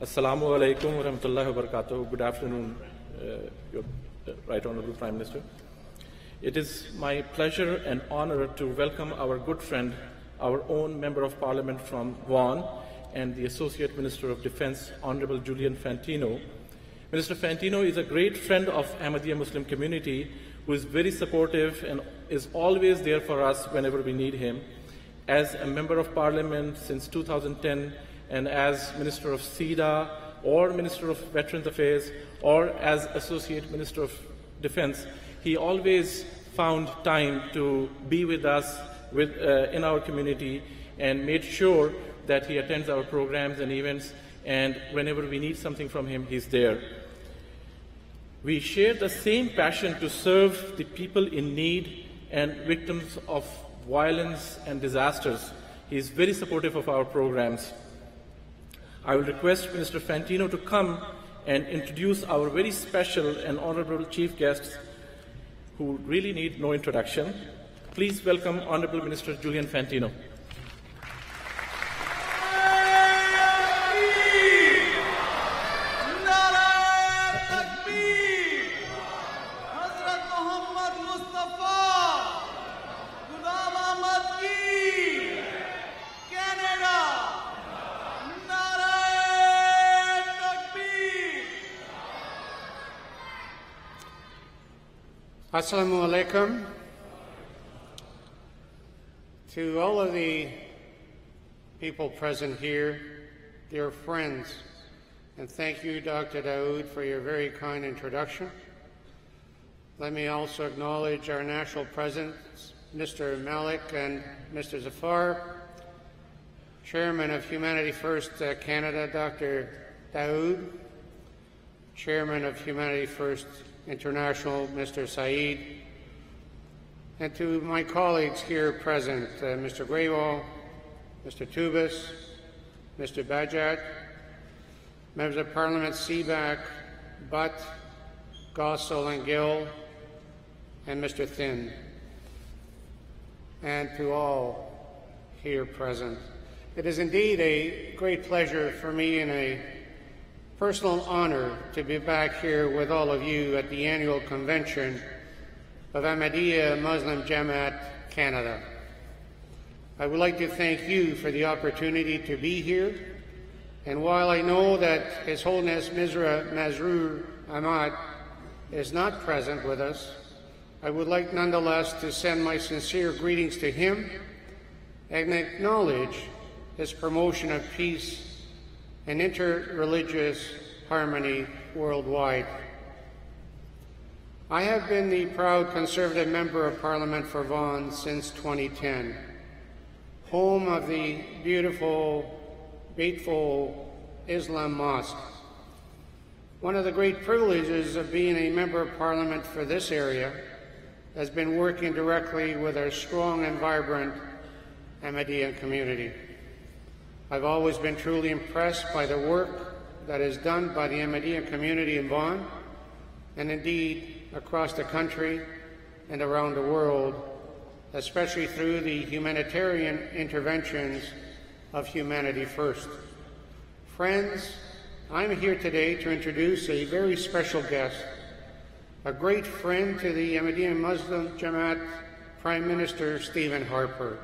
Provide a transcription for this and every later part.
Assalamu alaikum wa rahmatullahi wa barakatuh. Good afternoon, Your Right Honorable Prime Minister. It is my pleasure and honor to welcome our good friend, our own Member of Parliament from Vaughan, and the Associate Minister of Defence, Honorable Julian Fantino. Minister Fantino is a great friend of Ahmadiyya Muslim community who is very supportive and is always there for us whenever we need him. As a Member of Parliament since 2010, and as Minister of SIDA, or Minister of Veterans Affairs, or as Associate Minister of Defence, he always found time to be with us in our community and made sure that he attends our programs and events, and whenever we need something from him, he's there. We share the same passion to serve the people in need and victims of violence and disasters. He is very supportive of our programs. I will request Minister Fantino to come and introduce our very special and honorable chief guests who really need no introduction. Please welcome Honorable Minister Julian Fantino. Assalamu alaikum. To all of the people present here, dear friends, and thank you, Dr. Daoud, for your very kind introduction. Let me also acknowledge our national presidents, Mr. Malik and Mr. Zafar, Chairman of Humanity First Canada, Dr. Daoud, Chairman of Humanity First International, Mr. Saeed, and to my colleagues here present, Mr. Graywall, Mr. Tubis, Mr. Bajat, Members of Parliament Seaback, Butt, Gossel and Gill, and Mr. Thin, and to all here present. It is indeed a great pleasure for me and a personal honor to be back here with all of you at the annual convention of Ahmadiyya Muslim Community Canada. I would like to thank you for the opportunity to be here, and while I know that His Holiness Mirza Masroor Ahmad is not present with us, I would like nonetheless to send my sincere greetings to him and acknowledge his promotion of peace and interreligious harmony worldwide. I have been the proud Conservative Member of Parliament for Vaughan since 2010, home of the beautiful Beit Islam Mosque. One of the great privileges of being a Member of Parliament for this area has been working directly with our strong and vibrant Ahmadiyya community. I've always been truly impressed by the work that is done by the Ahmadiyya community in Vaughan, and indeed across the country and around the world, especially through the humanitarian interventions of Humanity First. Friends, I'm here today to introduce a very special guest, a great friend to the Ahmadiyya Muslim Jamaat, Prime Minister Stephen Harper.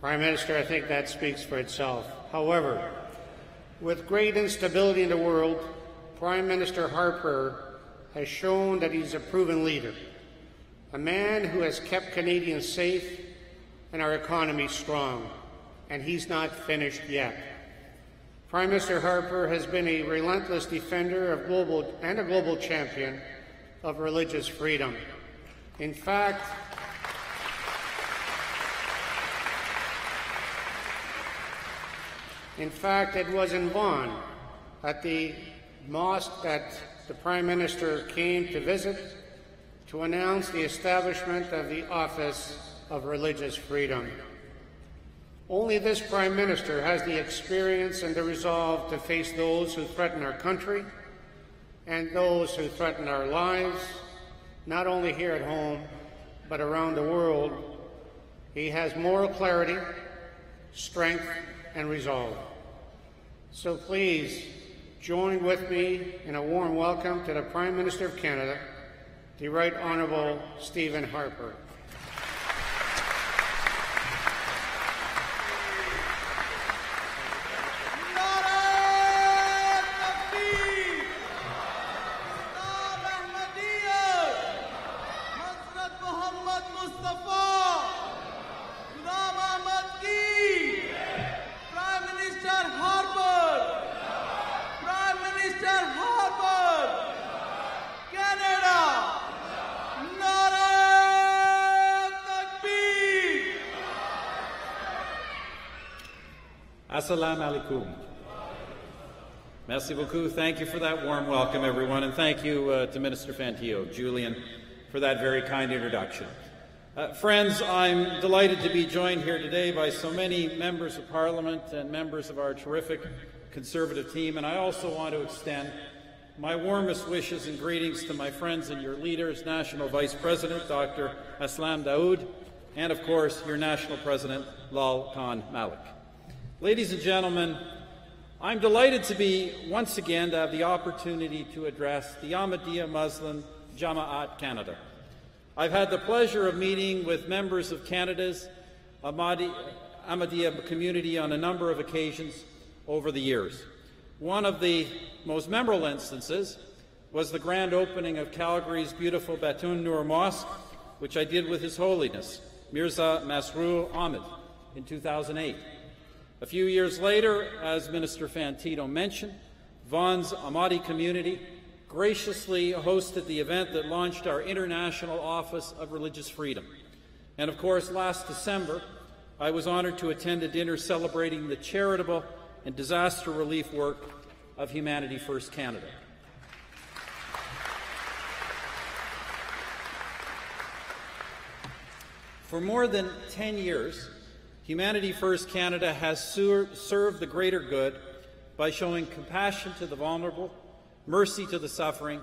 Prime Minister, I think that speaks for itself. However, with great instability in the world, Prime Minister Harper has shown that he's a proven leader, a man who has kept Canadians safe and our economy strong, and he's not finished yet. Prime Minister Harper has been a relentless defender of a global champion of religious freedom. In fact, it was in Vaughan, at the mosque that the Prime Minister came to visit to announce the establishment of the Office of Religious Freedom. Only this Prime Minister has the experience and the resolve to face those who threaten our country and those who threaten our lives, not only here at home, but around the world. He has moral clarity, strength, and resolve. So please join with me in a warm welcome to the Prime Minister of Canada, the Right Honourable Stephen Harper. Assalamu alaikum. Merci beaucoup. Thank you for that warm welcome, everyone, and thank you to Minister Fantillo, Julian, for that very kind introduction. Friends, I'm delighted to be joined here today by so many members of Parliament and members of our terrific Conservative team, and I also want to extend my warmest wishes and greetings to my friends and your leaders, National Vice President Dr. Aslam Daoud, and of course your National President Lal Khan Malik. Ladies and gentlemen, I'm delighted to be once again to have the opportunity to address the Ahmadiyya Muslim Jamaat Canada. I've had the pleasure of meeting with members of Canada's Ahmadiyya community on a number of occasions over the years. One of the most memorable instances was the grand opening of Calgary's beautiful Batun Nur Mosque, which I did with His Holiness, Mirza Masroor Ahmed, in 2008. A few years later, as Minister Fantillo mentioned, Vaughan's Ahmadi community graciously hosted the event that launched our International Office of Religious Freedom. And of course, last December, I was honored to attend a dinner celebrating the charitable and disaster relief work of Humanity First Canada. For more than 10 years, Humanity First Canada has served the greater good by showing compassion to the vulnerable, mercy to the suffering,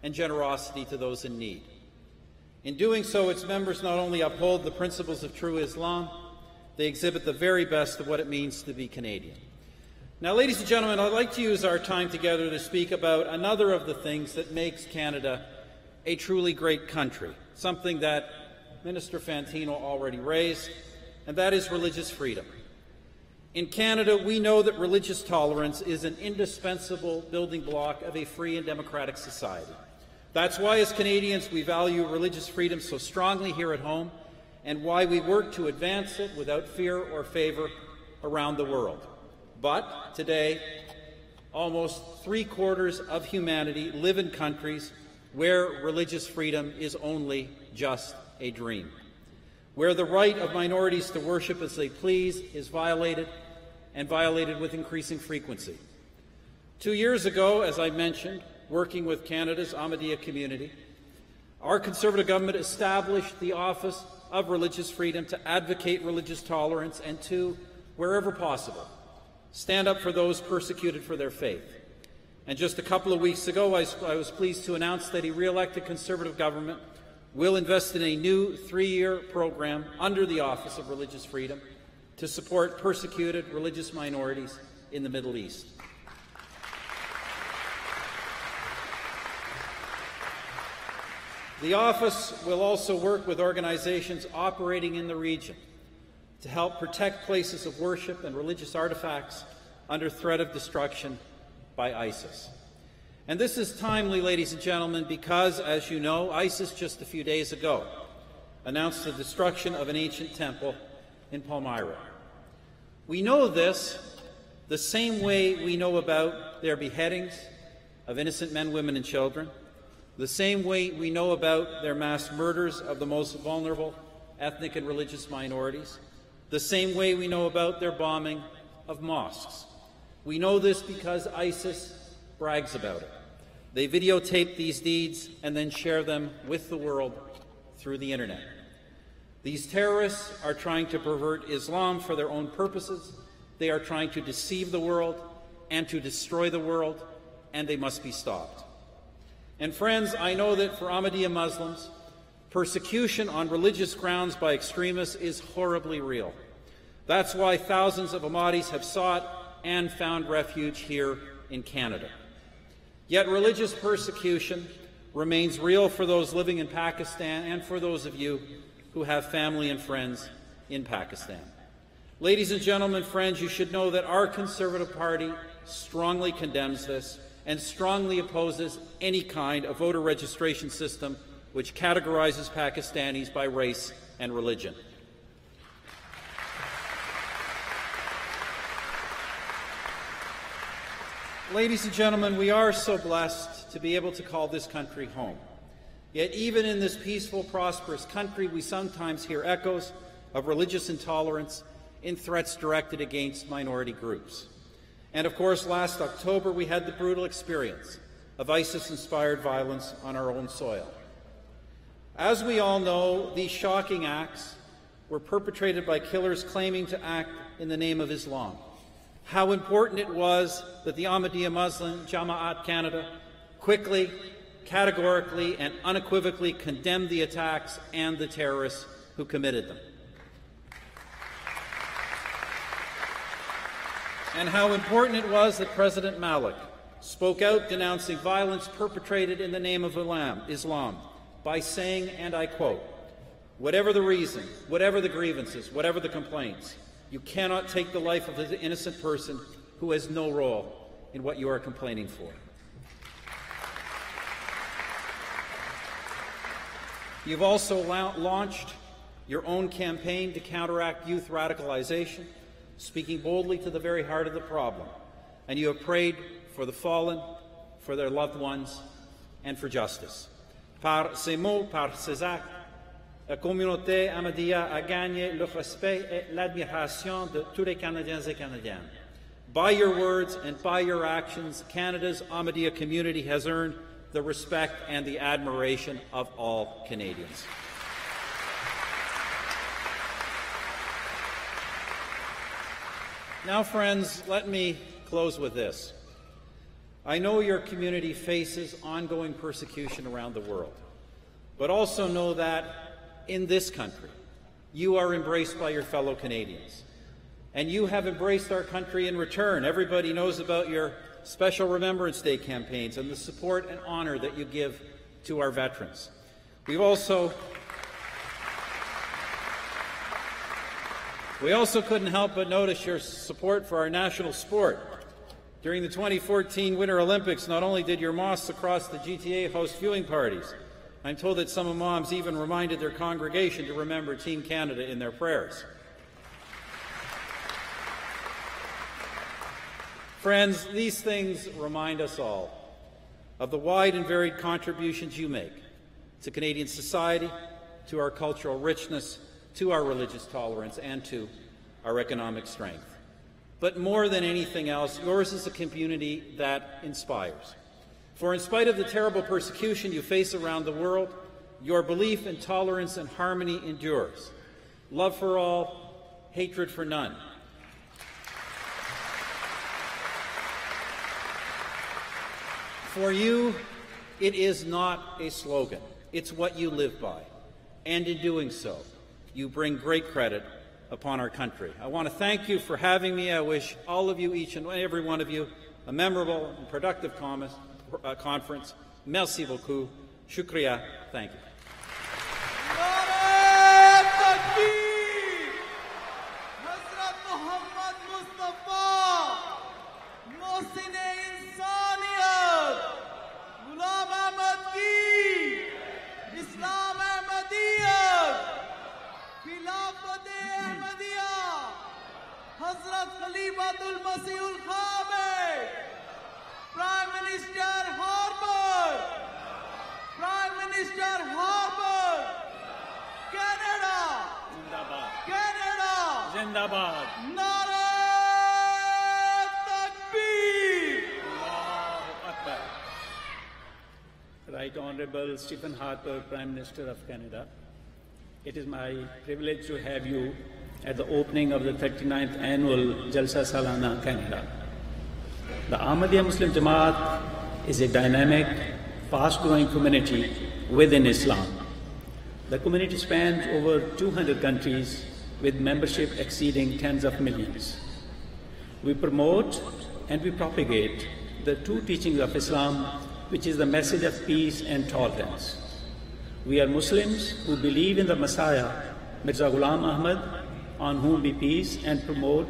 and generosity to those in need. In doing so, its members not only uphold the principles of true Islam, they exhibit the very best of what it means to be Canadian. Now, ladies and gentlemen, I'd like to use our time together to speak about another of the things that makes Canada a truly great country, something that Minister Fantillo already raised, and that is religious freedom. In Canada, we know that religious tolerance is an indispensable building block of a free and democratic society. That's why, as Canadians, we value religious freedom so strongly here at home, and why we work to advance it without fear or favor around the world. But today, almost 3/4 of humanity live in countries where religious freedom is only just a dream, where the right of minorities to worship as they please is violated, and violated with increasing frequency. 2 years ago, as I mentioned, working with Canada's Ahmadiyya community, our Conservative government established the Office of Religious Freedom to advocate religious tolerance and to, wherever possible, stand up for those persecuted for their faith. And just a couple of weeks ago, I was pleased to announce that a re-elected Conservative government will invest in a new 3-year program under the Office of Religious Freedom to support persecuted religious minorities in the Middle East. The office will also work with organizations operating in the region to help protect places of worship and religious artifacts under threat of destruction by ISIS. And this is timely, ladies and gentlemen, because, as you know, ISIS just a few days ago announced the destruction of an ancient temple in Palmyra. We know this the same way we know about their beheadings of innocent men, women, and children, the same way we know about their mass murders of the most vulnerable ethnic and religious minorities, the same way we know about their bombing of mosques. We know this because ISIS brags about it. They videotape these deeds and then share them with the world through the internet. These terrorists are trying to pervert Islam for their own purposes. They are trying to deceive the world and to destroy the world, and they must be stopped. And friends, I know that for Ahmadiyya Muslims, persecution on religious grounds by extremists is horribly real. That's why thousands of Ahmadis have sought and found refuge here in Canada. Yet religious persecution remains real for those living in Pakistan and for those of you who have family and friends in Pakistan. Ladies and gentlemen, friends, you should know that our Conservative Party strongly condemns this and strongly opposes any kind of voter registration system which categorizes Pakistanis by race and religion. Ladies and gentlemen, we are so blessed to be able to call this country home. Yet even in this peaceful, prosperous country, we sometimes hear echoes of religious intolerance in threats directed against minority groups. And of course, last October, we had the brutal experience of ISIS-inspired violence on our own soil. As we all know, these shocking acts were perpetrated by killers claiming to act in the name of Islam. How important it was that the Ahmadiyya Muslim Jamaat Canada quickly, categorically, and unequivocally condemned the attacks and the terrorists who committed them. And how important it was that President Malik spoke out denouncing violence perpetrated in the name of Islam by saying, and I quote, "Whatever the reason, whatever the grievances, whatever the complaints, you cannot take the life of an innocent person who has no role in what you are complaining for." You've also launched your own campaign to counteract youth radicalization, speaking boldly to the very heart of the problem. And you have prayed for the fallen, for their loved ones, and for justice. Par ces mots, par ces actes, la communauté Ahmadiyya a gagné le respect et l'admiration de tous les Canadiens et Canadiennes. By your words and by your actions, Canada's Ahmadiyya community has earned the respect and the admiration of all Canadians. Now, friends, let me close with this. I know your community faces ongoing persecution around the world, but also know that in this country, you are embraced by your fellow Canadians. And you have embraced our country in return. Everybody knows about your special Remembrance Day campaigns and the support and honor that you give to our veterans. We also couldn't help but notice your support for our national sport. During the 2014 Winter Olympics, not only did your mosques across the GTA host viewing parties, I'm told that some imams even reminded their congregation to remember Team Canada in their prayers. Friends, these things remind us all of the wide and varied contributions you make to Canadian society, to our cultural richness, to our religious tolerance, and to our economic strength. But more than anything else, yours is a community that inspires. For in spite of the terrible persecution you face around the world, your belief in tolerance and harmony endures. Love for all, hatred for none. For you, it is not a slogan. It's what you live by. And in doing so, you bring great credit upon our country. I want to thank you for having me. I wish all of you, each and every one of you, a memorable and productive conference. Merci beaucoup. Shukriya. Thank you. Prime Minister Harper, Right Honourable Stephen Harper, Prime Minister of Canada, it is my privilege to have you at the opening of the 39th Annual Jalsa Salana Canada. The Ahmadiyya Muslim Jamaat is a dynamic, fast-growing community within Islam. The community spans over 200 countries with membership exceeding tens of millions. We promote and we propagate the true teachings of Islam, which is the message of peace and tolerance. We are Muslims who believe in the Messiah, Mirza Ghulam Ahmad, on whom be peace, and promote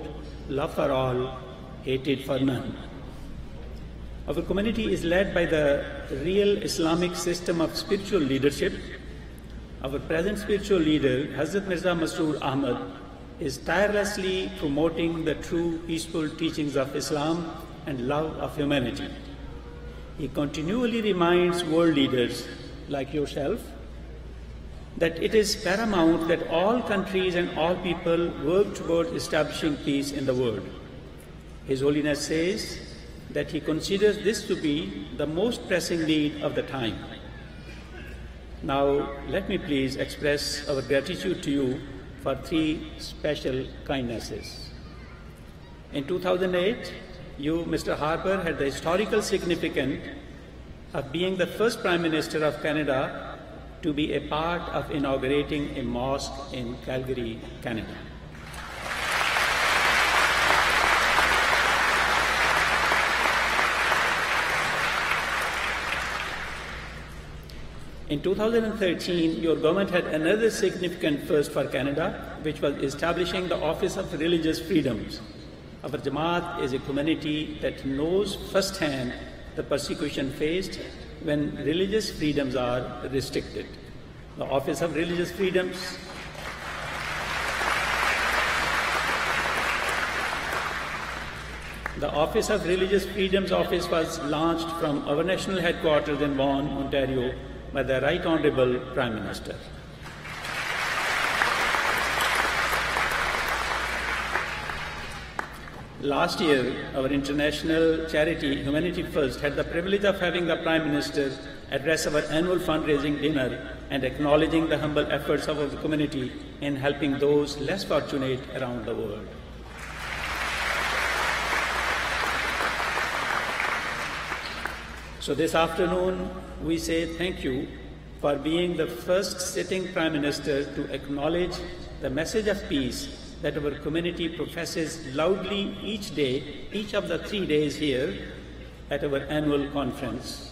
love for all, hatred for none. Our community is led by the real Islamic system of spiritual leadership. Our present spiritual leader, Hazrat Mirza Masroor Ahmad, is tirelessly promoting the true peaceful teachings of Islam and love of humanity. He continually reminds world leaders like yourself that it is paramount that all countries and all people work towards establishing peace in the world. His Holiness says that he considers this to be the most pressing need of the time. Now, let me please express our gratitude to you for three special kindnesses. In 2008, you, Mr. Harper, had the historical significance of being the first Prime Minister of Canada to be a part of inaugurating a mosque in Calgary, Canada. In 2013, your government had another significant first for Canada, which was establishing the Office of Religious Freedoms. Our Jamaat is a community that knows firsthand the persecution faced when religious freedoms are restricted. The Office of Religious Freedoms Office was launched from our national headquarters in Vaughan, Ontario, by the Right Honourable Prime Minister. Last year, our international charity, Humanity First, had the privilege of having the Prime Minister address our annual fundraising dinner and acknowledging the humble efforts of our community in helping those less fortunate around the world. So this afternoon, we say thank you for being the first sitting Prime Minister to acknowledge the message of peace that our community professes loudly each day, each of the 3 days here at our annual conference.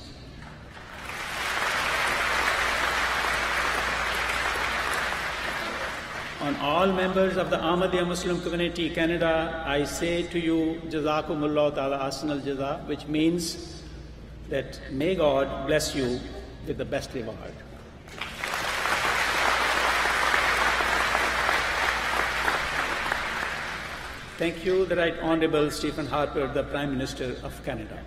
On all members of the Ahmadiyya Muslim Community Canada, I say to you, Jazakumullah Ta'ala Asnal Jaza, which means that may God bless you with the best reward. Thank you, the Right Honourable Stephen Harper, the Prime Minister of Canada.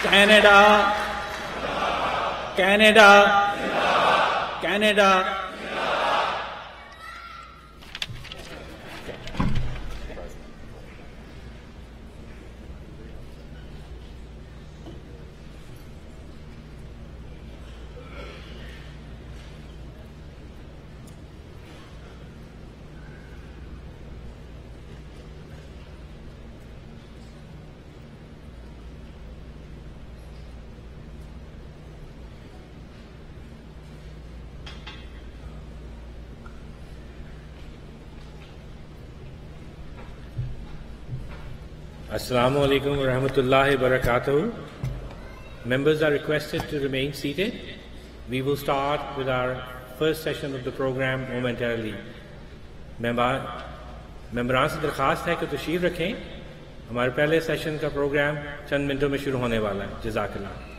Canada, Canada, Canada. Assalamu alaikum wa rahmatullahi wa barakatuh. Members are requested to remain seated. We will start with our first session of the program momentarily. मेंबरान से दरख्वास्त है कि तशरीफ रखें. हमारे पहले session का programme चंद मिनटों में शुरू होने वाला है. जज़ाकल्लाह.